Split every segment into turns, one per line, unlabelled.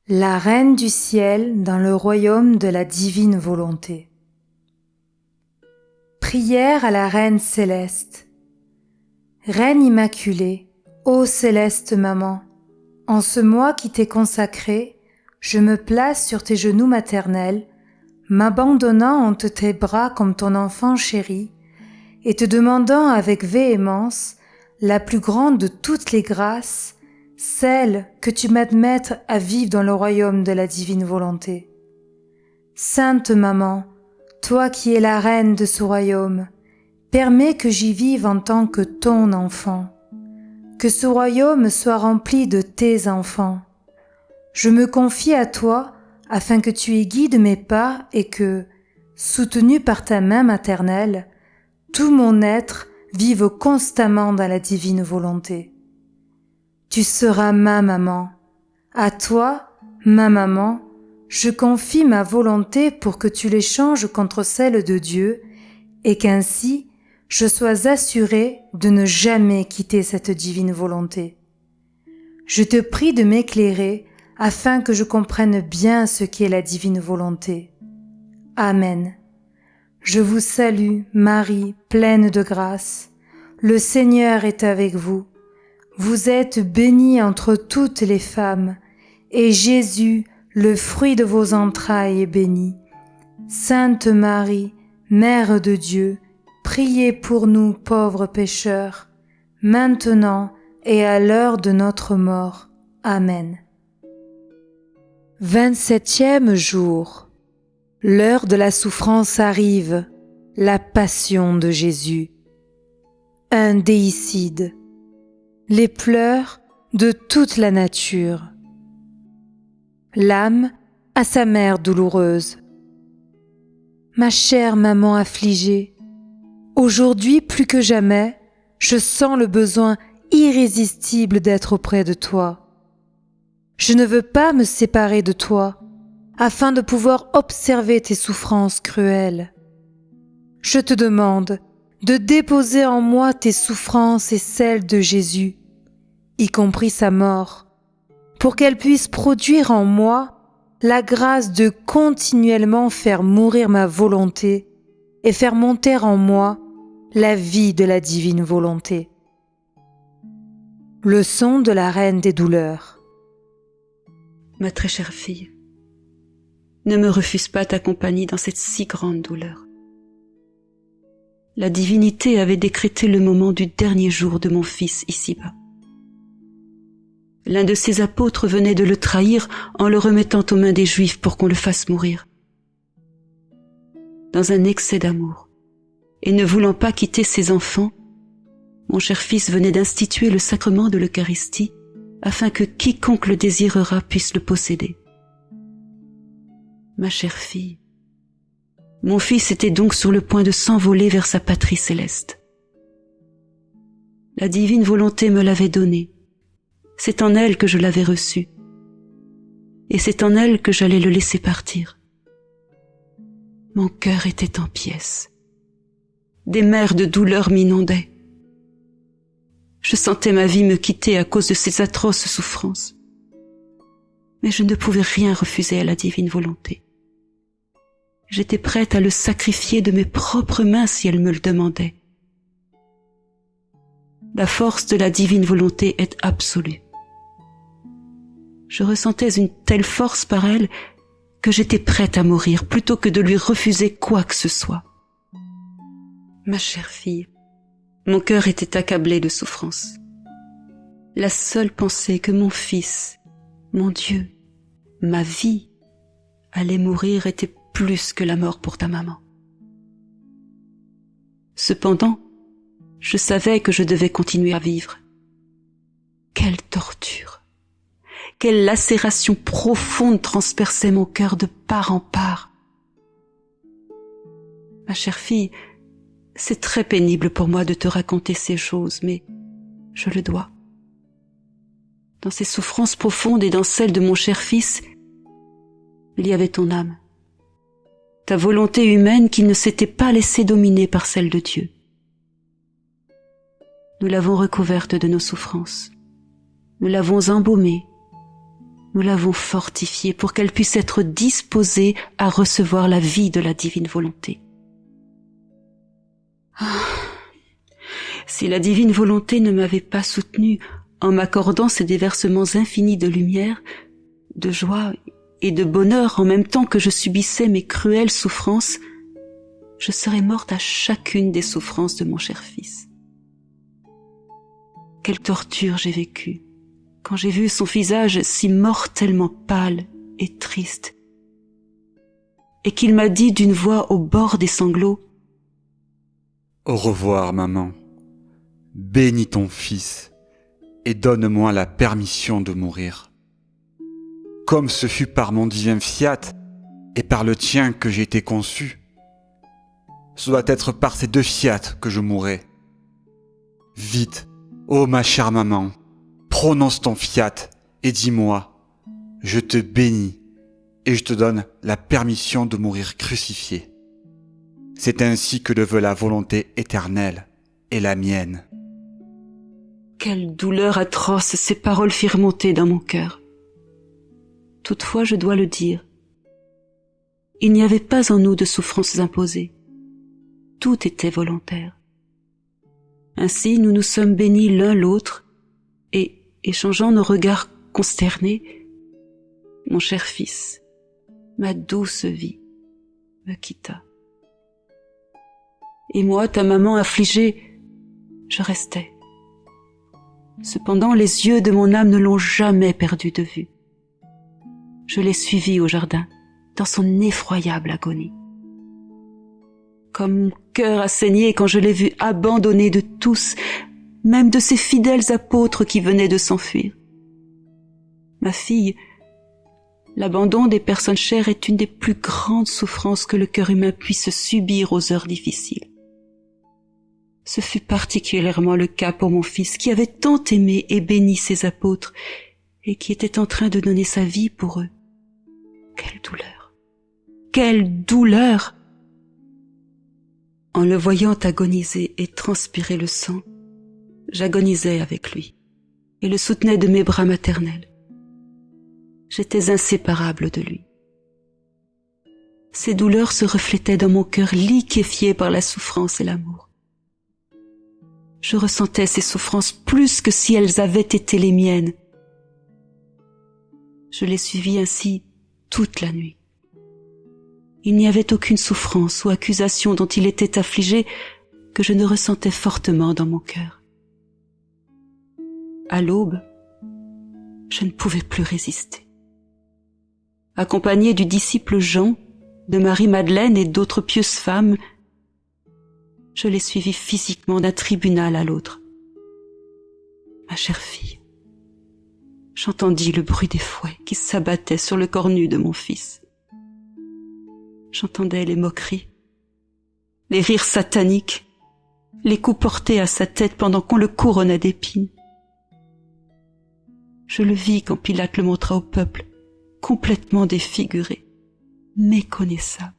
La Reine du ciel dans le royaume de la divine volonté. Prière à la Reine céleste. Reine immaculée, ô céleste maman, en ce mois qui t'est consacré, je me place sur tes genoux maternels, m'abandonnant entre tes bras comme ton enfant chéri, et te demandant avec véhémence la plus grande de toutes les grâces, celle que tu m'admettes à vivre dans le royaume de la divine volonté. Sainte Maman, toi qui es la reine de ce royaume, permets que j'y vive en tant que ton enfant, que ce royaume soit rempli de tes enfants. Je me confie à toi afin que tu y guides mes pas et que, soutenu par ta main maternelle, tout mon être vive constamment dans la divine volonté. Tu seras ma maman. À toi, ma maman, je confie ma volonté pour que tu l'échanges contre celle de Dieu et qu'ainsi je sois assurée de ne jamais quitter cette divine volonté. Je te prie de m'éclairer afin que je comprenne bien ce qu'est la divine volonté. Amen. Je vous salue, Marie, pleine de grâce. Le Seigneur est avec vous. Vous êtes bénie entre toutes les femmes, et Jésus, le fruit de vos entrailles, est béni. Sainte Marie, Mère de Dieu, priez pour nous pauvres pécheurs, maintenant et à l'heure de notre mort. Amen. 27e jour. L'heure de la souffrance arrive, la passion de Jésus. Un déicide. Les pleurs de toute la nature. L'âme à sa mère douloureuse. Ma chère maman affligée, aujourd'hui plus que jamais, je sens le besoin irrésistible d'être auprès de toi. Je ne veux pas me séparer de toi, afin de pouvoir observer tes souffrances cruelles. Je te demande de déposer en moi tes souffrances et celles de Jésus, y compris sa mort, pour qu'elle puisse produire en moi la grâce de continuellement faire mourir ma volonté et faire monter en moi la vie de la divine volonté. Leçon de la Reine des douleurs.
Ma très chère fille, ne me refuse pas ta compagnie dans cette si grande douleur. La divinité avait décrété le moment du dernier jour de mon fils ici-bas. L'un de ses apôtres venait de le trahir en le remettant aux mains des Juifs pour qu'on le fasse mourir. Dans un excès d'amour, et ne voulant pas quitter ses enfants, mon cher fils venait d'instituer le sacrement de l'Eucharistie afin que quiconque le désirera puisse le posséder. Ma chère fille, mon fils était donc sur le point de s'envoler vers sa patrie céleste. La divine volonté me l'avait donné. C'est en elle que je l'avais reçu. Et c'est en elle que j'allais le laisser partir. Mon cœur était en pièces. Des mers de douleur m'inondaient. Je sentais ma vie me quitter à cause de ces atroces souffrances. Mais je ne pouvais rien refuser à la divine volonté. J'étais prête à le sacrifier de mes propres mains si elle me le demandait. La force de la divine volonté est absolue. Je ressentais une telle force par elle que j'étais prête à mourir plutôt que de lui refuser quoi que ce soit. Ma chère fille, mon cœur était accablé de souffrance. La seule pensée que mon fils, mon Dieu, ma vie, allait mourir était plus que la mort pour ta maman. Cependant, je savais que je devais continuer à vivre. Quelle torture! Quelle lacération profonde transperçait mon cœur de part en part. Ma chère fille, c'est très pénible pour moi de te raconter ces choses, mais je le dois. Dans ces souffrances profondes et dans celles de mon cher fils, il y avait ton âme, ta volonté humaine qui ne s'était pas laissée dominer par celle de Dieu. Nous l'avons recouverte de nos souffrances, nous l'avons embaumée, nous l'avons fortifiée pour qu'elle puisse être disposée à recevoir la vie de la divine volonté. Si la divine volonté ne m'avait pas soutenue en m'accordant ces déversements infinis de lumière, de joie et de bonheur en même temps que je subissais mes cruelles souffrances, je serais morte à chacune des souffrances de mon cher fils. Quelle torture j'ai vécue quand j'ai vu son visage si mortellement pâle et triste, et qu'il m'a dit d'une voix au bord des sanglots:
« Au revoir, maman. Bénis ton fils et donne-moi la permission de mourir. Comme ce fut par mon divin fiat et par le tien que j'ai été conçu, ce doit être par ces deux fiat que je mourrai. Vite, ô ma chère maman, prononce ton fiat et dis-moi, je te bénis et je te donne la permission de mourir crucifié. C'est ainsi que le veut la volonté éternelle et la mienne. »
Quelle douleur atroce ces paroles firent monter dans mon cœur. Toutefois, je dois le dire, il n'y avait pas en nous de souffrances imposées. Tout était volontaire. Ainsi, nous nous sommes bénis l'un l'autre, et, échangeant nos regards consternés, mon cher fils, ma douce vie, me quitta. Et moi, ta maman affligée, je restais. Cependant, les yeux de mon âme ne l'ont jamais perdu de vue. Je l'ai suivi au jardin, dans son effroyable agonie. Comme mon cœur a saigné quand je l'ai vu abandonné de tous, même de ses fidèles apôtres qui venaient de s'enfuir. Ma fille, l'abandon des personnes chères est une des plus grandes souffrances que le cœur humain puisse subir aux heures difficiles. Ce fut particulièrement le cas pour mon fils qui avait tant aimé et béni ses apôtres et qui était en train de donner sa vie pour eux. Quelle douleur! Quelle douleur! En le voyant agoniser et transpirer le sang, j'agonisais avec lui et le soutenais de mes bras maternels. J'étais inséparable de lui. Ces douleurs se reflétaient dans mon cœur liquéfié par la souffrance et l'amour. Je ressentais ces souffrances plus que si elles avaient été les miennes. Je les suivis ainsi toute la nuit. Il n'y avait aucune souffrance ou accusation dont il était affligé que je ne ressentais fortement dans mon cœur. À l'aube, je ne pouvais plus résister. Accompagné du disciple Jean, de Marie-Madeleine et d'autres pieuses femmes, je les suivis physiquement d'un tribunal à l'autre. Ma chère fille, j'entendis le bruit des fouets qui s'abattaient sur le corps nu de mon fils. J'entendais les moqueries, les rires sataniques, les coups portés à sa tête pendant qu'on le couronnait d'épines. Je le vis quand Pilate le montra au peuple, complètement défiguré, méconnaissable.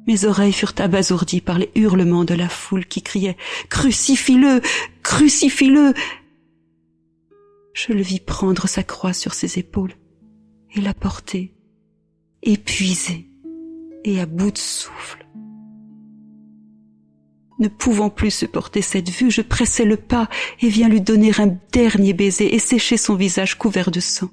Mes oreilles furent abasourdies par les hurlements de la foule qui criait « Crucifie-le! Crucifie-le » Je le vis prendre sa croix sur ses épaules et la porter, épuisé et à bout de souffle. Ne pouvant plus supporter cette vue, je pressai le pas et vins lui donner un dernier baiser et sécher son visage couvert de sang.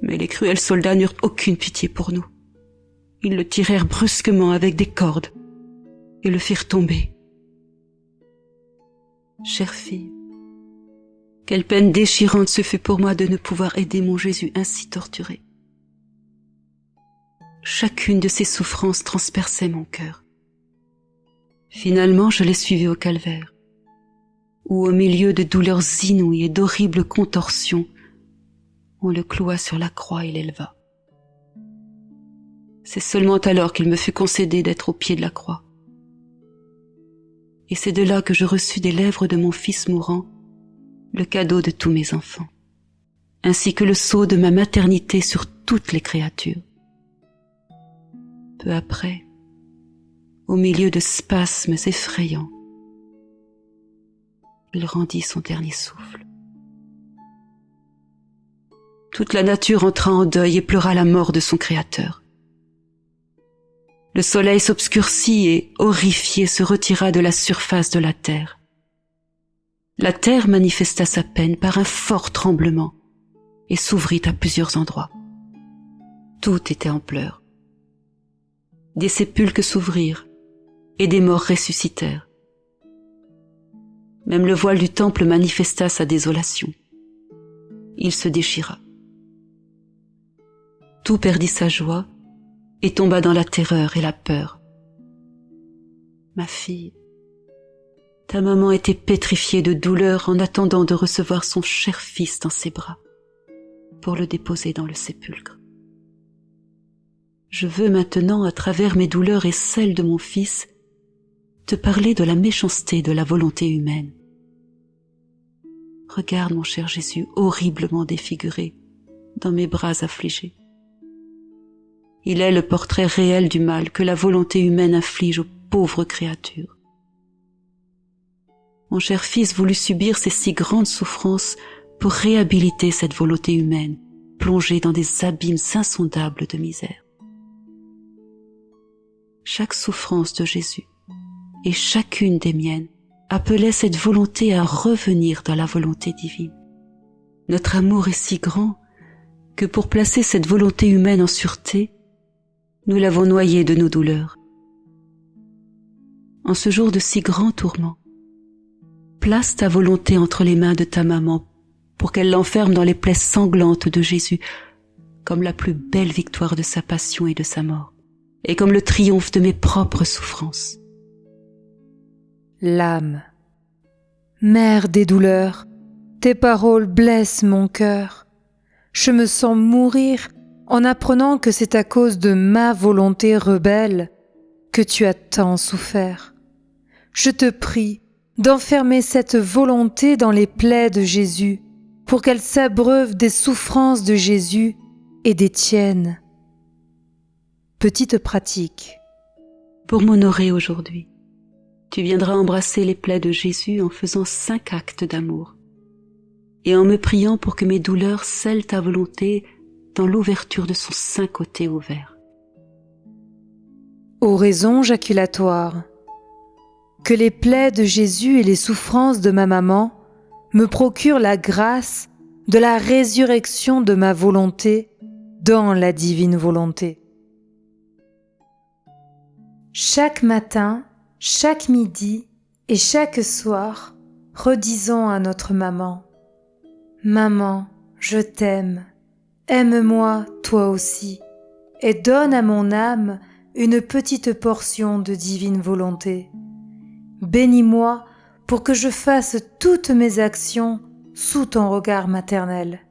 Mais les cruels soldats n'eurent aucune pitié pour nous. Ils le tirèrent brusquement avec des cordes et le firent tomber. Chère fille, quelle peine déchirante ce fut pour moi de ne pouvoir aider mon Jésus ainsi torturé. Chacune de ces souffrances transperçait mon cœur. Finalement, je les suivis au calvaire, où au milieu de douleurs inouïes et d'horribles contorsions, on le cloua sur la croix et l'éleva. C'est seulement alors qu'il me fut concédé d'être au pied de la croix. Et c'est de là que je reçus des lèvres de mon fils mourant le cadeau de tous mes enfants, ainsi que le sceau de ma maternité sur toutes les créatures. Peu après, au milieu de spasmes effrayants, il rendit son dernier souffle. Toute la nature entra en deuil et pleura la mort de son Créateur. Le soleil s'obscurcit et, horrifié, se retira de la surface de la terre. La terre manifesta sa peine par un fort tremblement et s'ouvrit à plusieurs endroits. Tout était en pleurs. Des sépulcres s'ouvrirent et des morts ressuscitèrent. Même le voile du temple manifesta sa désolation. Il se déchira. Tout perdit sa joie et tomba dans la terreur et la peur. Ma fille, ta maman était pétrifiée de douleur en attendant de recevoir son cher fils dans ses bras pour le déposer dans le sépulcre. Je veux maintenant, à travers mes douleurs et celles de mon fils, te parler de la méchanceté de la volonté humaine. Regarde mon cher Jésus horriblement défiguré dans mes bras affligés. Il est le portrait réel du mal que la volonté humaine inflige aux pauvres créatures. Mon cher fils voulut subir ces si grandes souffrances pour réhabiliter cette volonté humaine, plongée dans des abîmes insondables de misère. Chaque souffrance de Jésus et chacune des miennes appelait cette volonté à revenir dans la volonté divine. Notre amour est si grand que pour placer cette volonté humaine en sûreté, nous l'avons noyée de nos douleurs. En ce jour de si grands tourments, place ta volonté entre les mains de ta maman pour qu'elle l'enferme dans les plaies sanglantes de Jésus comme la plus belle victoire de sa passion et de sa mort, et comme le triomphe de mes propres souffrances.
L'âme, mère des douleurs, tes paroles blessent mon cœur. Je me sens mourir en apprenant que c'est à cause de ma volonté rebelle que tu as tant souffert. Je te prie d'enfermer cette volonté dans les plaies de Jésus pour qu'elle s'abreuve des souffrances de Jésus et des tiennes. Petite pratique.
Pour m'honorer aujourd'hui, tu viendras embrasser les plaies de Jésus en faisant 5 actes d'amour et en me priant pour que mes douleurs scellent ta volonté dans l'ouverture de son saint côté ouvert.
Oraison jaculatoire. Que les plaies de Jésus et les souffrances de ma maman me procurent la grâce de la résurrection de ma volonté dans la divine volonté. Chaque matin, chaque midi et chaque soir, redisons à notre maman: Maman, je t'aime. Aime-moi, toi aussi, et donne à mon âme une petite portion de divine volonté. Bénis-moi pour que je fasse toutes mes actions sous ton regard maternel.